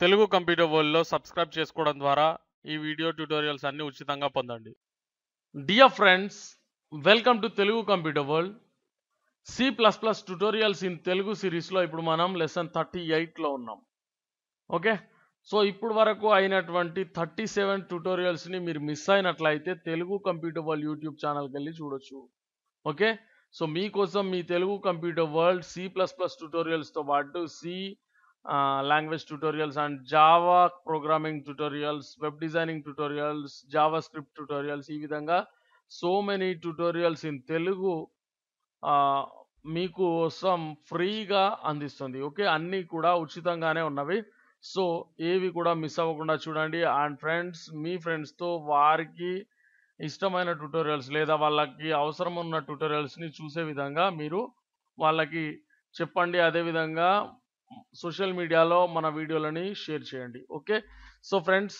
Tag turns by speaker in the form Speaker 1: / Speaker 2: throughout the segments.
Speaker 1: Telugu computer వరల్డ్‌లో subscribe చేసుకోవడం ద్వారా ఈ వీడియో ట్యుటోరియల్స్ అన్ని ఉచితంగా పొందండి. Dear friends, welcome to Telugu computer world. C plus plus tutorials in Telugu సిరీస్లో ఇప్పుడు మనం లెసన్ 38లో ఉన్నాం. ఓకే, సో ఇప్పుడు వరకు అయినటువంటి 37 ట్యుటోరియల్స్ని మీరు మిస్ అయినట్లయితే తెలుగు కంప్యూటర్ వరల్డ్ యూట్యూబ్ ఛానల్కి వెళ్ళి చూడొచ్చు. ఓకే, సో మీకోసం మీ Telugu computer world C plus plus ట్యుటోరియల్స్తో పాటు C language tutorials and Java programming tutorials, web designing tutorials, JavaScript tutorials, ఈ విధంగా so many tutorials in Telugu మీకోసం ఫ్రీగా అందిస్తుంది. ఓకే, అన్నీ కూడా ఉచితంగానే ఉన్నవి. సో ఏవి కూడా మిస్ అవ్వకుండా చూడండి. అండ్ ఫ్రెండ్స్, మీ ఫ్రెండ్స్తో వారికి ఇష్టమైన ట్యుటోరియల్స్ లేదా వాళ్ళకి అవసరం ఉన్న ట్యుటోరియల్స్ని చూసే విధంగా మీరు వాళ్ళకి చెప్పండి. అదేవిధంగా సోషల్ మీడియాలో మన వీడియోలని షేర్ చేయండి. ఓకే, సో ఫ్రెండ్స్,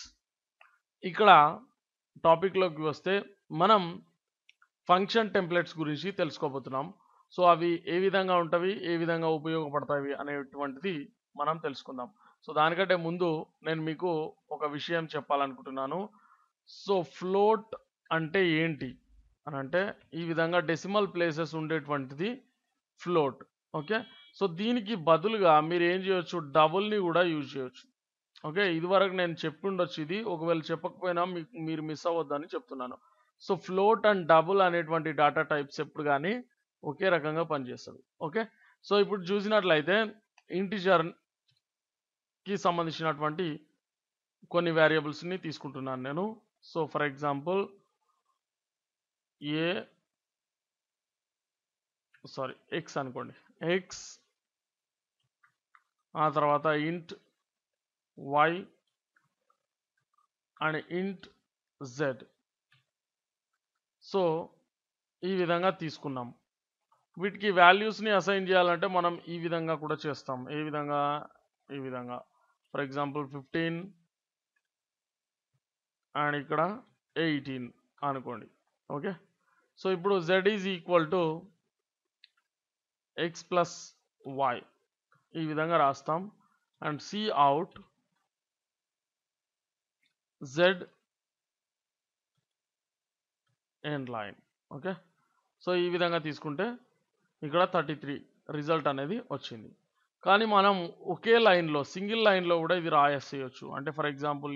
Speaker 1: ఇక్కడ టాపిక్లోకి వస్తే మనం ఫంక్షన్ టెంప్లెట్స్ గురించి తెలుసుకోబోతున్నాం. సో అవి ఏ విధంగా ఉంటవి, ఏ విధంగా ఉపయోగపడతాయి అనేటువంటిది మనం తెలుసుకుందాం. సో దానికంటే ముందు నేను మీకు ఒక విషయం చెప్పాలనుకుంటున్నాను. సో ఫ్లోట్ అంటే ఏంటి అని అంటే, ఈ విధంగా డెసిమల్ ప్లేసెస్ ఉండేటువంటిది ఫ్లోట్. ఓకే, సో దీనికి బదులుగా మీరు ఏం చేయొచ్చు, డబుల్ని కూడా యూజ్ చేయొచ్చు. ఓకే, ఇదివరకు నేను చెప్పుండొచ్చు, ఇది ఒకవేళ చెప్పకపోయినా మీరు మిస్ అవ్వద్దని చెప్తున్నాను. సో ఫ్లోట్ అండ్ డబుల్ అనేటువంటి డేటా టైప్స్ ఎప్పుడు కానీ ఒకే రకంగా పనిచేస్తుంది. ఓకే, సో ఇప్పుడు చూసినట్లయితే ఇంటిజర్కి సంబంధించినటువంటి కొన్ని వేరియబుల్స్ని తీసుకుంటున్నాను నేను. సో ఫర్ ఎగ్జాంపుల్ ఎక్స్ అనుకోండి, ఎక్స్, ఆ తర్వాత ఇంట్ వై అండ్ ఇంట్ జెడ్. సో ఈ విధంగా తీసుకున్నాం. వీటికి వాల్యూస్ని అసైన్ చేయాలంటే మనం ఈ విధంగా కూడా చేస్తాం. ఏ విధంగా? ఈ విధంగా. ఫర్ ఎగ్జాంపుల్ 15 అండ్ ఇక్కడ 18 అనుకోండి. ఓకే, సో ఇప్పుడు z is equal to X plus Y ఈ విధంగా రాస్తాం. And cout z end line. Okay, so ఈ విధంగా తీసుకుంటే ఇక్కడ 33 రిజల్ట్ అనేది వచ్చింది. కానీ మనం ఒకే లైన్లో, సింగిల్ లైన్లో కూడా ఇది రాసేయచ్చు. అంటే for example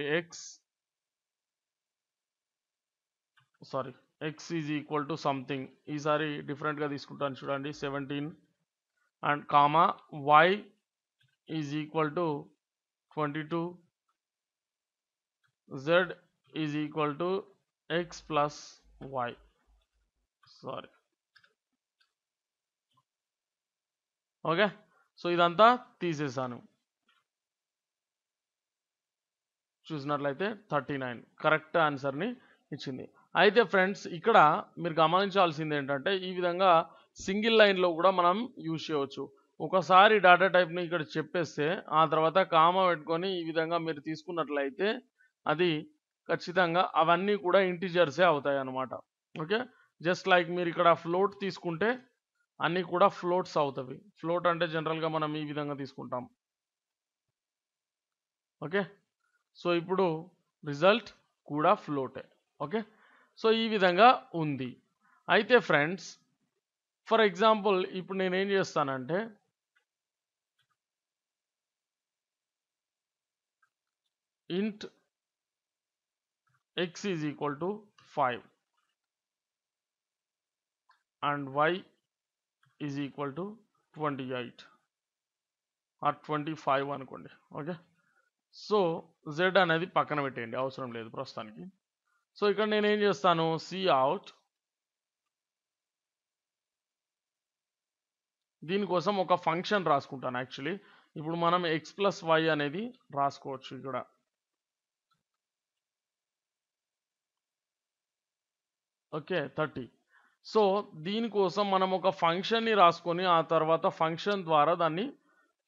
Speaker 1: X is equal to something, ఈసారి డిఫరెంట్గా తీసుకుంటాను చూడండి, 17 and comma Y is equal to 22, Z is equal to X plus Y. Okay, so ఇదంతా తీసేసాను. చూసినట్లయితే 39 కరెక్ట్ ఆన్సర్ని ఇచ్చింది. అయితే ఫ్రెండ్స్, ఇక్కడ మీరు గమనించాల్సింది ఏంటంటే, ఈ విధంగా సింగిల్ లైన్లో కూడా మనం యూజ్ చేయవచ్చు. ఒకసారి డేటా టైప్ని ఇక్కడ చెప్పేస్తే ఆ తర్వాత కామా పెట్టుకొని ఈ విధంగా మీరు తీసుకున్నట్లయితే అది ఖచ్చితంగా అవన్నీ కూడా ఇంటిజర్సే అవుతాయి అన్నమాట. ఓకే, జస్ట్ లైక్ మీరు ఇక్కడ ఫ్లోట్ తీసుకుంటే అన్నీ కూడా ఫ్లోట్స్ అవుతాయి. ఫ్లోట్ అంటే జనరల్గా మనం ఈ విధంగా తీసుకుంటాం. ఓకే, సో ఇప్పుడు రిజల్ట్ కూడా ఫ్లోటే. ఓకే, సో ఈ విధంగా ఉంది. అయితే ఫ్రెండ్స్, ఫర్ ఎగ్జాంపుల్ ఇప్పుడు నేనేం చేస్తానంటే, int X is equal to 5 and Y is equal to 28 or 25 అనుకోండి. ఓకే, సో జెడ్ అనేది పక్కన పెట్టేయండి, అవసరం లేదు ప్రస్తుతానికి. సో ఇక్కడ నేనేం చేస్తాను, సి అవుట్, దీనికోసం ఒక ఫంక్షన్ రాసుకుంటాను. యాక్చువల్లీ ఇప్పుడు మనం ఎక్స్ ప్లస్ వై అనేది రాసుకోవచ్చు ఇక్కడ. ఓకే, 30. సో దీనికోసం మనం ఒక ఫంక్షన్ని రాసుకొని ఆ తర్వాత ఫంక్షన్ ద్వారా దాన్ని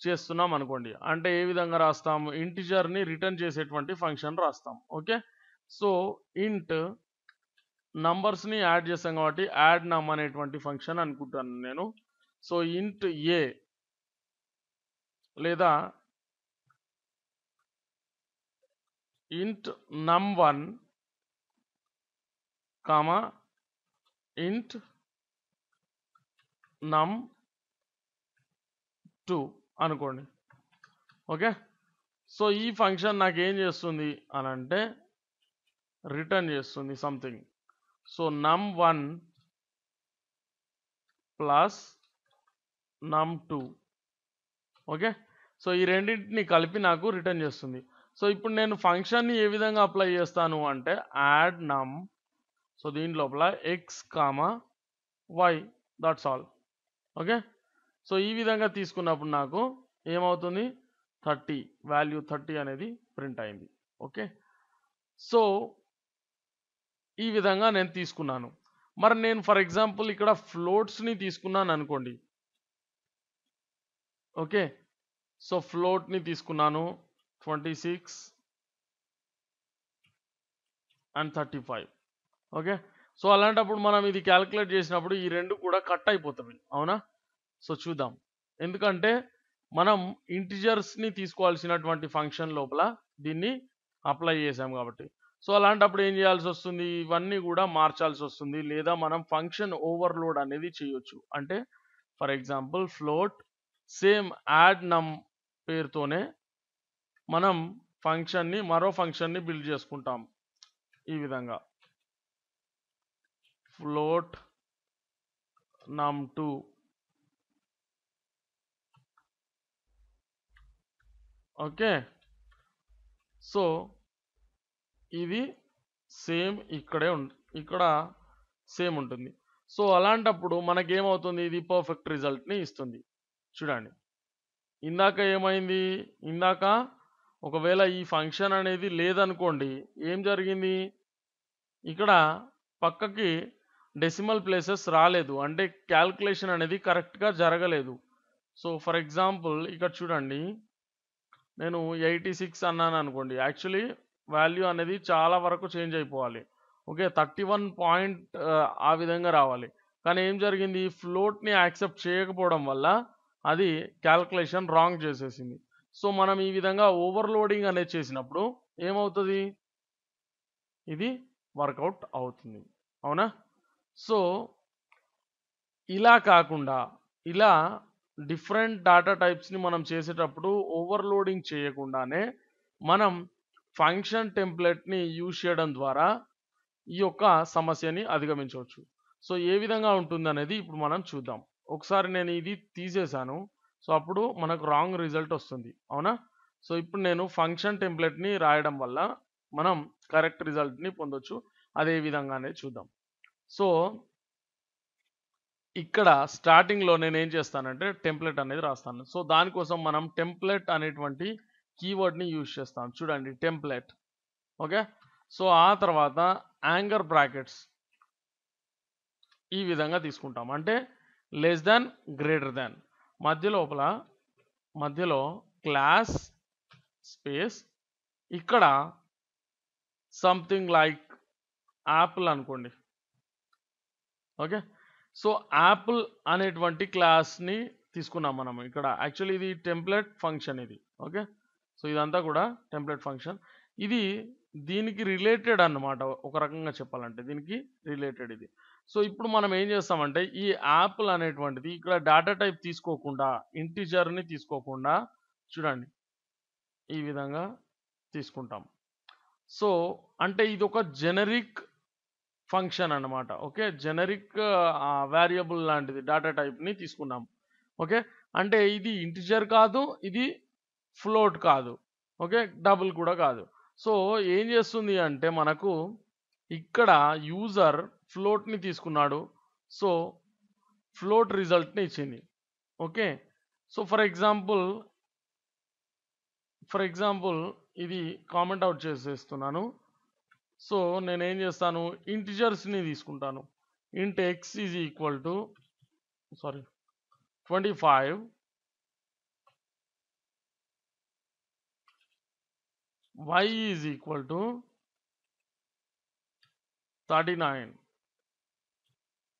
Speaker 1: చేస్తున్నాం అనుకోండి. అంటే ఏ విధంగా రాస్తాం, ఇంటిజర్ని రిటర్న్ చేసేటువంటి ఫంక్షన్ రాస్తాం. ఓకే, సో ఇంట్ నంబర్స్ని యాడ్ చేస్తాం కాబట్టి యాడ్ నమ్ అనేటువంటి ఫంక్షన్ అనుకుంటాను నేను. సో ఇంట్ ఏ లేదా int num1 comma int num2 అనుకోండి. ఓకే, సో ఈ ఫంక్షన్ నాకు ఏం చేస్తుంది అని అంటే రిటర్న్ చేస్తుంది something. So num1 plus num2. Okay, so ఈ రెండింటిని కలిపి నాకు రిటర్న్ చేస్తుంది. సో ఇప్పుడు నేను ఫంక్షన్ని ఏ విధంగా అప్లై చేస్తాను అంటే యాడ్ num, సో దీని లోపల x comma y, that's all. Okay, so ఈ విధంగా తీసుకున్నప్పుడు నాకు ఏమవుతుంది 30, వాల్యూ 30 అనేది ప్రింట్ అయింది. ఓకే, సో ఈ విధంగా నేను తీసుకున్నాను. మరి నేను ఫర్ ఎగ్జాంపుల్ ఇక్కడ ఫ్లోట్స్ని తీసుకున్నాను అనుకోండి. ఓకే, సో ఫ్లోట్ని తీసుకున్నాను 26 and 35. ఓకే, సో అలాంటప్పుడు మనం ఇది క్యాలిక్యులేట్ చేసినప్పుడు ఈ రెండు కూడా కట్ అయిపోతాయి, అవునా? సో చూద్దాం, ఎందుకంటే మనం ఇంటిజర్స్ని తీసుకోవాల్సినటువంటి ఫంక్షన్ లోపల దీన్ని అప్లై చేసాం కాబట్టి. సో అలాంటప్పుడు ఏం చేయాల్సి వస్తుంది, ఇవన్నీ కూడా మార్చాల్సి వస్తుంది, లేదా మనం ఫంక్షన్ ఓవర్లోడ్ అనేది చేయొచ్చు. అంటే for example float same add నమ్ పేరుతోనే మనం ఫంక్షన్ని మరో ఫంక్షన్ని బిల్డ్ చేసుకుంటాం ఈ విధంగా. ఫ్లోట్ num2 ఓకే, సో ఇది సేమ్ ఇక్కడ సేమ్ ఉంటుంది. సో అలాంటప్పుడు మనకేమవుతుంది, ఇది పర్ఫెక్ట్ రిజల్ట్ని ఇస్తుంది. చూడండి, ఇందాక ఏమైంది, ఇందాక ఒకవేళ ఈ ఫంక్షన్ అనేది లేదనుకోండి, ఏం జరిగింది, ఇక్కడ పక్కకి డెసిమల్ ప్లేసెస్ రాలేదు, అంటే క్యాల్కులేషన్ అనేది కరెక్ట్గా జరగలేదు. సో ఫర్ ఎగ్జాంపుల్ ఇక్కడ చూడండి, నేను 86 అన్నాను అనుకోండి, యాక్చువల్లీ వాల్యూ అనేది చాలా వరకు చేంజ్ అయిపోవాలి. ఓకే, 31 పాయింట్ ఆ విధంగా రావాలి. కానీ ఏం జరిగింది, ఫ్లోట్ని యాక్సెప్ట్ చేయకపోవడం వల్ల అది క్యాల్కులేషన్ రాంగ్ చేసేసింది. సో మనం ఈ విధంగా ఓవర్లోడింగ్ అనేది చేసినప్పుడు ఏమవుతుంది, ఇది వర్కౌట్ అవుతుంది, అవునా? సో ఇలా కాకుండా ఇలా డిఫరెంట్ డేటా టైప్స్ని మనం చేసేటప్పుడు ఓవర్లోడింగ్ చేయకుండానే మనం ఫంక్షన్ టెంప్లెట్ని యూజ్ చేయడం ద్వారా ఈ యొక్క సమస్యని అధిగమించవచ్చు. సో ఏ విధంగా ఉంటుంది అనేది ఇప్పుడు మనం చూద్దాం. ఒకసారి నేను ఇది తీసేశాను, సో అప్పుడు మనకు రాంగ్ రిజల్ట్ వస్తుంది, అవునా? సో ఇప్పుడు నేను ఫంక్షన్ టెంప్లెట్ని రాయడం వల్ల మనం కరెక్ట్ రిజల్ట్ని పొందొచ్చు. అదే విధంగానే చూద్దాం. సో ఇక్కడ స్టార్టింగ్లో నేను ఏం చేస్తానంటే టెంప్లెట్ అనేది రాస్తాను. సో దానికోసం మనం టెంప్లెట్ అనేటువంటి కీవర్డ్ని యూజ్ చేస్తాం. చూడండి, టెంప్లెట్. ఓకే, సో ఆ తర్వాత యాంగర్ బ్రాకెట్స్ ఈ విధంగా తీసుకుంటాం, అంటే లెస్ దాన్ గ్రేటర్ దాన్, మధ్యలో క్లాస్ స్పేస్, ఇక్కడ సంథింగ్ లైక్ యాపిల్ అనుకోండి. ఓకే, సో యాపిల్ అనేటువంటి క్లాస్ని తీసుకున్నాం మనం ఇక్కడ. యాక్చువల్లీ ఇది టెంప్లెట్ ఫంక్షన్ ఇది. ఓకే, సో ఇదంతా కూడా టెంప్లెట్ ఫంక్షన్. ఇది దీనికి రిలేటెడ్ అన్నమాట, ఒక రకంగా చెప్పాలంటే దీనికి రిలేటెడ్ ఇది. సో ఇప్పుడు మనం ఏం చేస్తామంటే ఈ యాపిల్ అనేటువంటిది ఇక్కడ డేటా టైప్ తీసుకోకుండా, ఇంటిజర్ని తీసుకోకుండా, చూడండి ఈ విధంగా తీసుకుంటాం. సో అంటే ఇది ఒక జెనరిక్ ఫంక్షన్ అన్నమాట. ఓకే, జెనరిక్ వేరియబుల్ లాంటిది డేటా టైప్ని తీసుకున్నాం. ఓకే, అంటే ఇది ఇంటిజర్ కాదు, ఇది ఫ్లోట్ కాదు, ఓకే, డబుల్ కూడా కాదు. సో ఏం చేస్తుంది అంటే మనకు ఇక్కడ యూజర్ ఫ్లోట్ని తీసుకున్నాడు, సో ఫ్లోట్ రిజల్ట్ని ఇచ్చింది. ఓకే, సో ఫర్ ఎగ్జాంపుల్ ఇది కామెంట్ అవుట్ చేసేస్తున్నాను. సో నేనేం చేస్తాను, ఇంటిజర్స్ని తీసుకుంటాను. ఇంట్ X is equal to 25, y is equal to 39.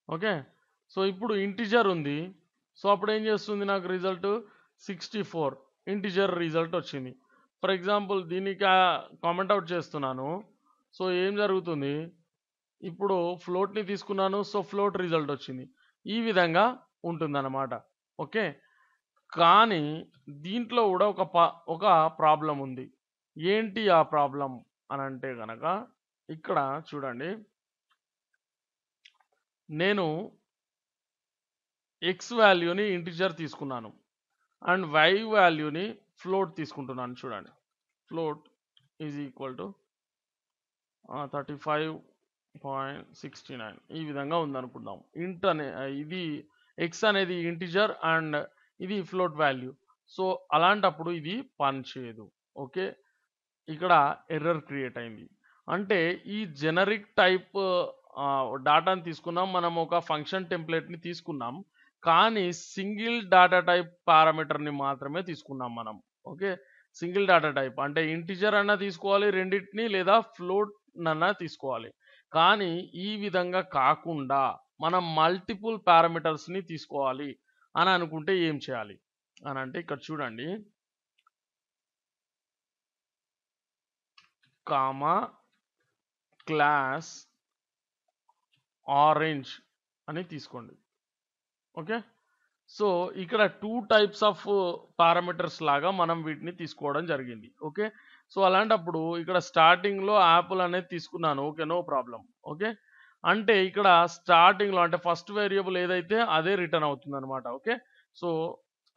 Speaker 1: Okay, so ఇప్పుడు ఇంటిజర్ ఉంది, సో అప్పుడు ఏం చేస్తుంది, నాకు రిజల్ట్ 64 ఇంటిజర్ రిజల్ట్ వచ్చింది. ఫర్ ఎగ్జాంపుల్ దీనికి కామెంట్ అవుట్ చేస్తున్నాను. సో ఏం జరుగుతుంది, ఇప్పుడు ఫ్లోట్ని తీసుకున్నాను, సో ఫ్లోట్ రిజల్ట్ వచ్చింది. ఈ విధంగా ఉంటుందన్నమాట. ఓకే, కానీ దీంట్లో కూడా ఒక ప్రాబ్లం ఉంది. ఏంటి ఆ ప్రాబ్లం అని అంటే గనక ఇక్కడ చూడండి, నేను ఎక్స్ వాల్యూని ఇంటిజర్ తీసుకున్నాను అండ్ వై వాల్యూని ఫ్లోట్ తీసుకుంటున్నాను. చూడండి, ఫ్లోట్ ఈజ్ ఈక్వల్ టు 35.69 ఈ విధంగా ఉందనుకుందాం. ఇంట్ అనే ఇది ఎక్స్ అనేది ఇంటిజర్ అండ్ ఇది ఫ్లోట్ వాల్యూ. సో అలాంటప్పుడు ఇది పని చేయదు. ఓకే, ఇక్కడ ఎర్రర్ క్రియేట్ అయింది. అంటే ఈ జెనరిక్ టైప్ డాటాని తీసుకున్నాం, మనం ఒక ఫంక్షన్ టెంప్లెట్ని తీసుకున్నాం, కానీ సింగిల్ డాటా టైప్ పారామీటర్ని మాత్రమే తీసుకున్నాం మనం. ఓకే, సింగిల్ డాటా టైప్ అంటే ఇంటిజర్ అన్నా తీసుకోవాలి రెండింటిని, లేదా ఫ్లోట్ అన్నా తీసుకోవాలి. కానీ ఈ విధంగా కాకుండా మనం మల్టిపుల్ పారామీటర్స్ని తీసుకోవాలి అని అనుకుంటే ఏం చేయాలి అని అంటే ఇక్కడ చూడండి, కామా క్లాస్ ఆరెంజ్ అని తీసుకోండి. ఓకే, సో ఇక్కడ 2 టైప్స్ ఆఫ్ పారామీటర్స్ లాగా మనం వీటిని తీసుకోవడం జరిగింది. ఓకే, సో అలాంటప్పుడు ఇక్కడ స్టార్టింగ్లో యాపిల్ అనేది తీసుకున్నాను. Okay, no problem. ఓకే, అంటే ఇక్కడ స్టార్టింగ్లో అంటే ఫస్ట్ వేరియబుల్ ఏదైతే అదే రిటర్న్ అవుతుంది అనమాట. ఓకే, సో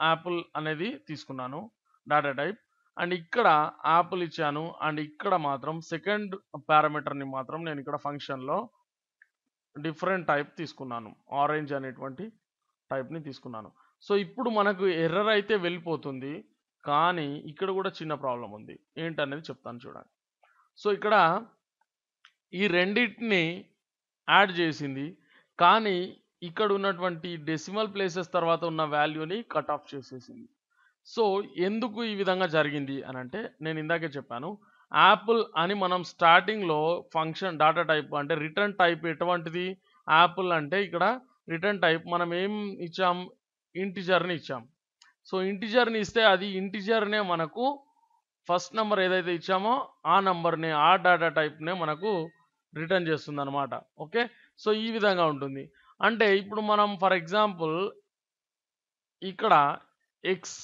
Speaker 1: యాపిల్ అనేది తీసుకున్నాను డాటా టైప్, అండ్ ఇక్కడ యాపిల్ ఇచ్చాను, అండ్ ఇక్కడ మాత్రం సెకండ్ పారామీటర్ని మాత్రం నేను ఇక్కడ ఫంక్షన్లో డిఫరెంట్ టైప్ తీసుకున్నాను, ఆరెంజ్ అనేటువంటి టైప్ని తీసుకున్నాను. సో ఇప్పుడు మనకు ఎర్రర్ అయితే వెళ్ళిపోతుంది, కానీ ఇక్కడ కూడా చిన్న ప్రాబ్లం ఉంది. ఏంటనేది చెప్తాను చూడండి. సో ఇక్కడ ఈ రెండింటిని యాడ్ చేసింది, కానీ ఇక్కడ ఉన్నటువంటి డెసిమల్ ప్లేసెస్ తర్వాత ఉన్న వాల్యూని కట్ ఆఫ్ చేసేసింది. సో ఎందుకు ఈ విధంగా జరిగింది అని అంటే, నేను ఇందాకే చెప్పాను, యాపిల్ అని మనం స్టార్టింగ్లో ఫంక్షన్ డాటా టైప్ అంటే రిటర్న్ టైప్ ఎటువంటిది, యాపిల్ అంటే ఇక్కడ రిటర్న్ టైప్ మనం ఏం ఇచ్చాం, ఇంటిజర్ని ఇచ్చాం. సో ఇంటిజర్ని ఇస్తే అది ఇంటిజర్నే మనకు ఫస్ట్ నెంబర్ ఏదైతే ఇచ్చామో ఆ నెంబర్ని, ఆ డాటా టైప్నే మనకు రిటర్న్ చేస్తుంది అనమాట. ఓకే, సో ఈ విధంగా ఉంటుంది. అంటే ఇప్పుడు మనం ఫర్ ఎగ్జాంపుల్ ఇక్కడ ఎక్స్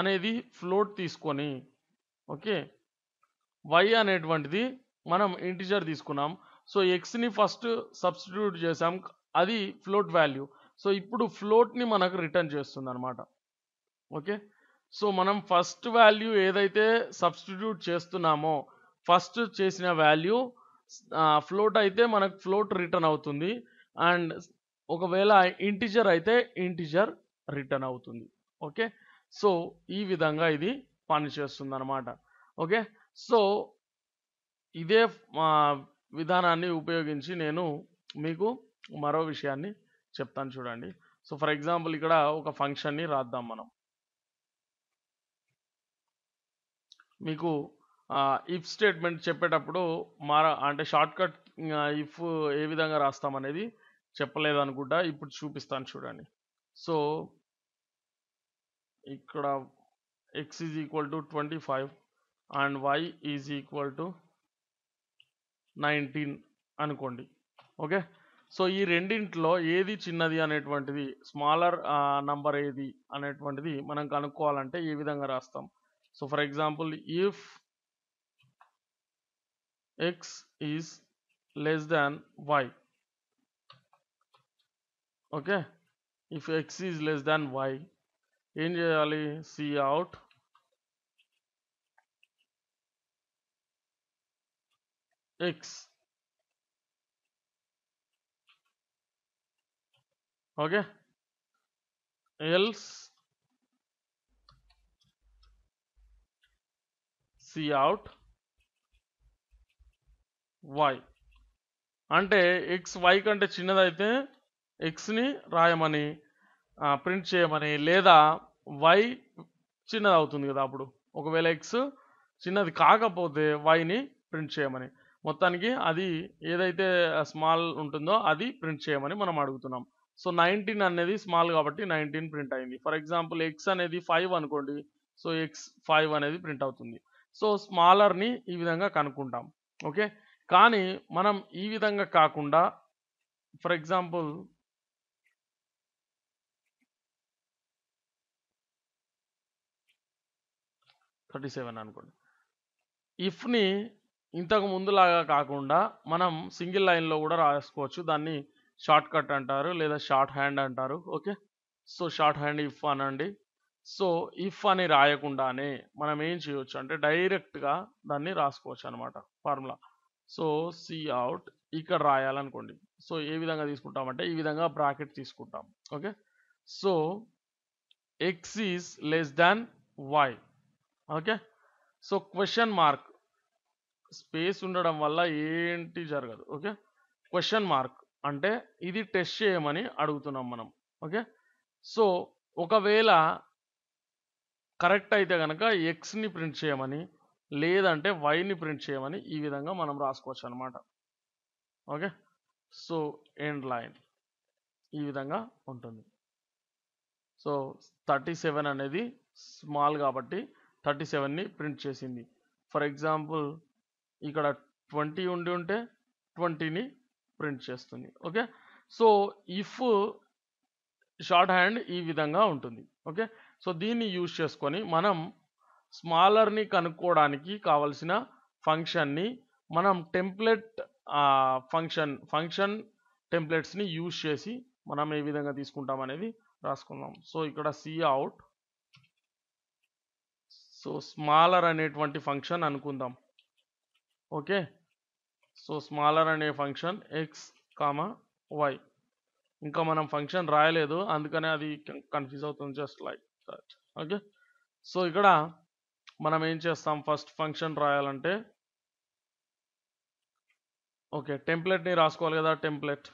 Speaker 1: అనేది ఫ్లోట్ తీసుకొని, ఓకే, వై అనేటువంటిది మనం ఇంటిజర్ తీసుకున్నాం. సో ఎక్స్ని ఫస్ట్ సబ్స్టిట్యూట్ చేసాం, అది ఫ్లోట్ వాల్యూ. సో ఇప్పుడు ఫ్లోట్ని మనకు రిటర్న్ చేస్తుంది అనమాట. ఓకే, సో మనం ఫస్ట్ వాల్యూ ఏదైతే సబ్స్టిట్యూట్ చేస్తున్నామో ఫస్ట్ చేసిన వాల్యూ ఫ్లోట్ అయితే మనకు ఫ్లోట్ రిటర్న్ అవుతుంది, అండ్ ఒకవేళ ఇంటిజర్ అయితే ఇంటిజర్ రిటర్న్ అవుతుంది. ఓకే, సో ఈ విధంగా ఇది పనిచేస్తుంది అనమాట. ఓకే, సో ఇదే విధానాన్ని ఉపయోగించి నేను మీకు మరో విషయాన్ని చెప్తాను చూడండి. సో ఫర్ ఎగ్జాంపుల్ ఇక్కడ ఒక ఫంక్షన్ని రాద్దాం మనం. మీకు ఇఫ్ స్టేట్మెంట్ చెప్పేటప్పుడు అంటే షార్ట్ కట్ ఇఫ్ ఏ విధంగా రాస్తామనేది చెప్పలేదు అనుకుంటా, ఇప్పుడు చూపిస్తాను చూడండి. సో ఇక్కడ x is equal to 25 and y is equal to 19 అనుకోండి. ఓకే, సో ఈ రెండింటిలో ఏది చిన్నది అనేటువంటిది, స్మాలర్ నంబర్ ఏది అనేటువంటిది మనం కనుక్కోవాలంటే ఏ విధంగా రాస్తాం. So for example if x is less than y, okay, if x is less than y ఏం చేయాలి, cout x. Okay, else cout y. అంటే ఎక్స్ వై కంటే చిన్నదైతే ఎక్స్ని రాయమని, ప్రింట్ చేయమని, లేదా వై చిన్నది అవుతుంది కదా అప్పుడు, ఒకవేళ ఎక్స్ చిన్నది కాకపోతే వైని ప్రింట్ చేయమని. మొత్తానికి అది ఏదైతే స్మాల్ ఉంటుందో అది ప్రింట్ చేయమని మనం అడుగుతున్నాం. సో 19 అనేది స్మాల్ కాబట్టి 19 ప్రింట్ అయింది. ఫర్ ఎగ్జాంపుల్ ఎక్స్ అనేది 5 అనుకోండి, సో x 5 అనేది ప్రింట్ అవుతుంది. సో స్మాలర్ని ఈ విధంగా కనుక్కుంటాం. ఓకే, కానీ మనం ఈ విధంగా కాకుండా ఫర్ ఎగ్జాంపుల్ అనుకోండి, ఇఫ్ని ఇంతకు ముందులాగా కాకుండా మనం సింగిల్ లైన్లో కూడా రాసుకోవచ్చు. దాన్ని షార్ట్ కట్ అంటారు లేదా షార్ట్ హ్యాండ్ అంటారు. Okay, so short hand if అనండి. సో ఇఫ్ అని రాయకుండానే మనం ఏం చేయవచ్చు అంటే డైరెక్ట్గా దాన్ని రాసుకోవచ్చు అనమాట ఫార్ములా. సో సి అవుట్ ఇక్కడ రాయాలనుకోండి. సో ఏ విధంగా తీసుకుంటామంటే ఈ విధంగా బ్రాకెట్ తీసుకుంటాం. Okay, so X is less than Y. Okay, so question mark space ఉండడం వల్ల ఏంటి జరగదు. ఓకే, క్వశ్చన్ మార్క్ అంటే ఇది టెస్ట్ చేయమని అడుగుతున్నాం మనం. ఓకే, సో ఒకవేళ కరెక్ట్ అయితే కనుక ఎక్స్ని ప్రింట్ చేయమని, లేదంటే వైని ప్రింట్ చేయమని ఈ విధంగా మనం రాసుకోవచ్చు అనమాట. ఓకే, సో ఎండ్ లైన్ ఈ విధంగా ఉంటుంది. సో 37 అనేది స్మాల్ కాబట్టి 37ని ప్రింట్ చేసింది. ఫర్ ఎగ్జాంపుల్ ఇక్కడ 20 ఉండి ఉంటే 20ని ప్రింట్ చేస్తుంది. Okay, so if short hand ఈ విధంగా ఉంటుంది. ఓకే, సో దీన్ని యూజ్ చేసుకొని మనం స్మాలర్ని కనుక్కోవడానికి కావలసిన ఫంక్షన్ని మనం టెంప్లెట్ ఫంక్షన్ టెంప్లెట్స్ని యూజ్ చేసి మనం ఏ విధంగా తీసుకుంటాం అనేది రాసుకుందాం. సో ఇక్కడ సి అవుట్, సో స్మాలర్ అనేటువంటి ఫంక్షన్ అనుకుందాం. ఓకే, సో స్మాలర్ అనే ఫంక్షన్ ఎక్స్ కామా వై. ఇంకా మనం ఫంక్షన్ రాయలేదు, అందుకనే అది కన్ఫ్యూజ్ అవుతుంది, just like that. Okay, so ఇక్కడ మనం ఏం చేస్తాం, ఫస్ట్ ఫంక్షన్ రాయాలంటే ఓకే టెంప్లెట్ని రాసుకోవాలి కదా. టెంప్లెట్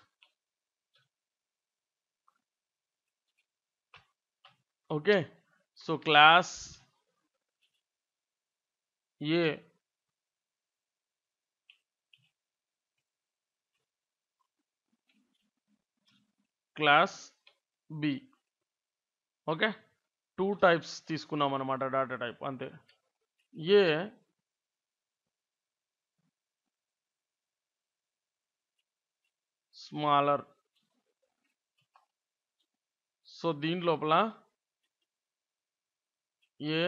Speaker 1: ఓకే, సో క్లాస్ ఏ క్లాస్ బి. ఓకే, 2 టైప్స్ తీసుకున్నాం అనమాట డేటా టైప్, అంతే. ఏ స్మాలర్, సో దీని లోపల A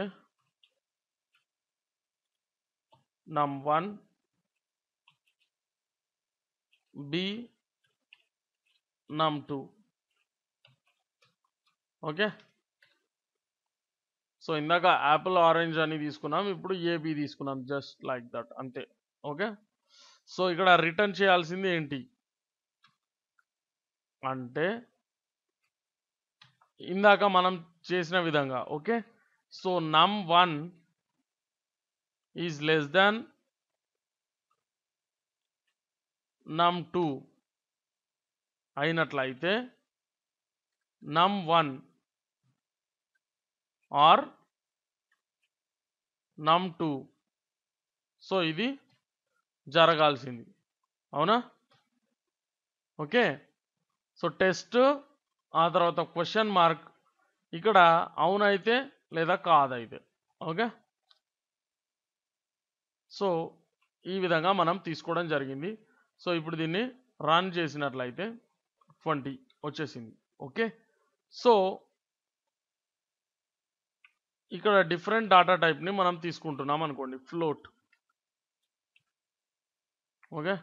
Speaker 1: num1 B num2. Okay, so ఇందాక యాపిల్ ఆరెంజ్ అని తీసుకున్నాం, ఇప్పుడు ఏబి తీసుకున్నాం, జస్ట్ లైక్ దట్, అంతే. ఓకే, సో ఇక్కడ రిటర్న్ చేయాల్సింది ఏంటి అంటే ఇందాక మనం చేసిన విధంగా. Okay, so num1 is less than num2 అయినట్లయితే num1 ఆర్ num2, సో ఇది జరగాల్సింది, అవునా. ఓకే, సో టెస్ట్ ఆ తర్వాత క్వశ్చన్ మార్క్ ఇక్కడ అవునైతే లేదా కాదైతే. ఓకే, సో ఈ విధంగా మనం తీసుకోవడం జరిగింది. సో ఇప్పుడు దీన్ని రన్ చేసినట్లయితే 20 వచ్చేసింది. ఓకే, సో ఇక్కడ డిఫరెంట్ డాటా టైప్ని మనం తీసుకుంటున్నాం అనుకోండి, float. Okay,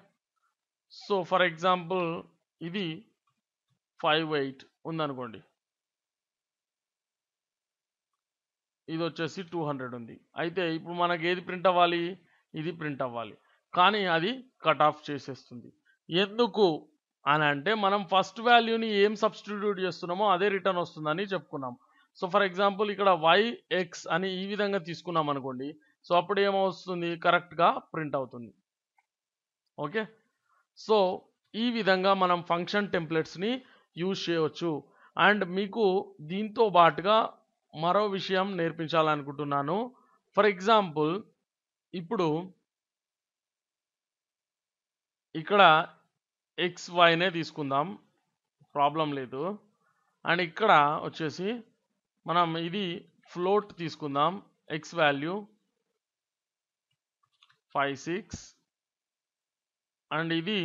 Speaker 1: so for example ఇది 58 ఉందనుకోండి, ఇది వచ్చేసి 200 ఉంది. అయితే ఇప్పుడు మనకి ఏది ప్రింట్ అవ్వాలి, ఇది ప్రింట్ అవ్వాలి, కానీ అది కట్ ఆఫ్ చేసేస్తుంది. ఎందుకు అని అంటే మనం ఫస్ట్ వాల్యూని ఏం సబ్స్టిట్యూట్ చేస్తున్నామో అదే రిటర్న్ వస్తుందని చెప్పుకున్నాం. సో ఫర్ ఎగ్జాంపుల్ ఇక్కడ yx అని ఈ విధంగా తీసుకున్నాం అనుకోండి, సో అప్పుడు ఏమవుతుంది, కరెక్ట్గా ప్రింట్ అవుతుంది. ఓకే, సో ఈ విధంగా మనం ఫంక్షన్ టెంప్లెట్స్ని యూజ్ చేయవచ్చు. అండ్ మీకు దీంతో పాటుగా మరో విషయం నేర్పించాలనుకుంటున్నాను. ఫర్ ఎగ్జాంపుల్ ఇప్పుడు ఇక్కడ XYనే తీసుకుందాం, ప్రాబ్లం లేదు. అండ్ ఇక్కడ వచ్చేసి మనం ఇది ఫ్లోట్ తీసుకుందాం, X వాల్యూ 5 6 అండ్ ఇది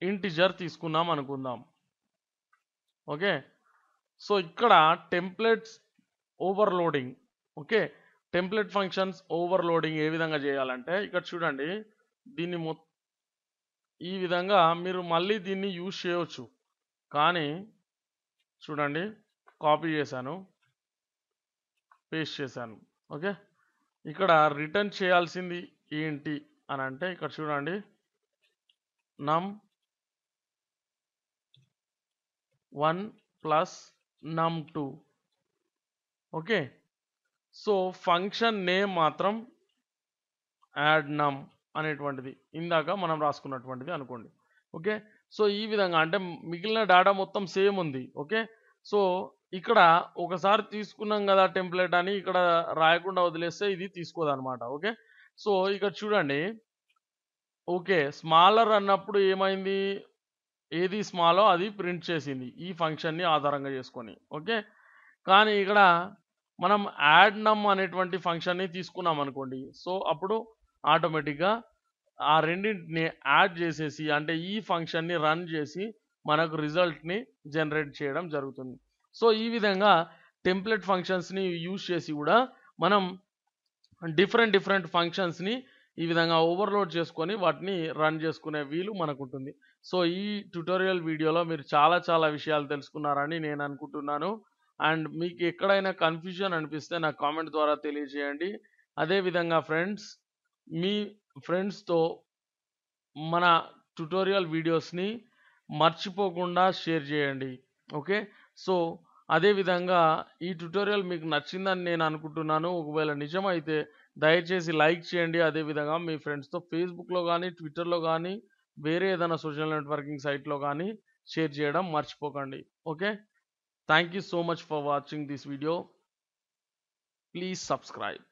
Speaker 1: ఇంటిజర్ తీసుకున్నాం అనుకుందాం. ఓకే, సో ఇక్కడ templates overloading. Okay, template functions overloading ఏ విధంగా చేయాలంటే ఇక్కడ చూడండి, దీన్ని ఈ విధంగా మీరు మళ్ళీ దీన్ని యూజ్ చేయవచ్చు. కానీ చూడండి, కాపీ చేశాను, పేస్ట్ చేశాను. ఓకే, ఇక్కడ రిటర్న్ చేయాల్సింది ఏంటి అని అంటే ఇక్కడ చూడండి, num1 plus num2. Okay, so function name మాత్రం యాడ్ నమ్ అనేటువంటిది ఇందాక మనం రాసుకున్నటువంటిది అనుకోండి. ఓకే, సో ఈ విధంగా అంటే మిగిలిన డేటా మొత్తం సేమ్ ఉంది. ఓకే, సో ఇక్కడ ఒకసారి తీసుకున్నాం కదా టెంప్లెట్ అని ఇక్కడ రాయకుండా వదిలేస్తే ఇది తీసుకోదన్నమాట. ఓకే, సో ఇక్కడ చూడండి, ఓకే స్మాలర్ అన్నప్పుడు ఏమైంది, ఏది స్మాలో అది ప్రింట్ చేసింది ఈ ఫంక్షన్ని ఆధారంగా చేసుకొని. ఓకే, కానీ ఇక్కడ మనం యాడ్ నమ్ అనేటువంటి ఫంక్షన్ని తీసుకున్నాం అనుకోండి, సో అప్పుడు ఆటోమేటిక్గా ఆ రెండింటిని యాడ్ చేసేసి అంటే ఈ ఫంక్షన్ని రన్ చేసి మనకు రిజల్ట్ని జనరేట్ చేయడం జరుగుతుంది. సో ఈ విధంగా టెంప్లెట్ ఫంక్షన్స్ని యూజ్ చేసి కూడా మనం డిఫరెంట్ ఫంక్షన్స్ని ఈ విధంగా ఓవర్లోడ్ చేసుకొని వాటిని రన్ చేసుకునే వీలు మనకు ఉంటుంది. సో ఈ ట్యుటోరియల్ వీడియోలో మీరు చాలా విషయాలు తెలుసుకున్నారని నేను అనుకుంటున్నాను. అండ్ మీకు ఎక్కడైనా కన్ఫ్యూజన్ అనిపిస్తే నాకు కామెంట్ ద్వారా తెలియజేయండి. అదేవిధంగా ఫ్రెండ్స్, మీ ఫ్రెండ్స్తో మన ట్యుటోరియల్ వీడియోస్ని మర్చిపోకుండా షేర్ చేయండి. ఓకే, సో అదేవిధంగా ఈ ట్యుటోరియల్ మీకు నచ్చిందని నేను అనుకుంటున్నాను. ఒకవేళ నిజమైతే దయచేసి లైక్ చేయండి. అదేవిధంగా మీ ఫ్రెండ్స్తో ఫేస్బుక్లో కానీ ట్విట్టర్లో కానీ వేరే ఏదైనా సోషల్ నెట్వర్కింగ్ సైట్లో కానీ షేర్ చేయడం మర్చిపోకండి. Okay, thank you so much for watching this video. Please subscribe.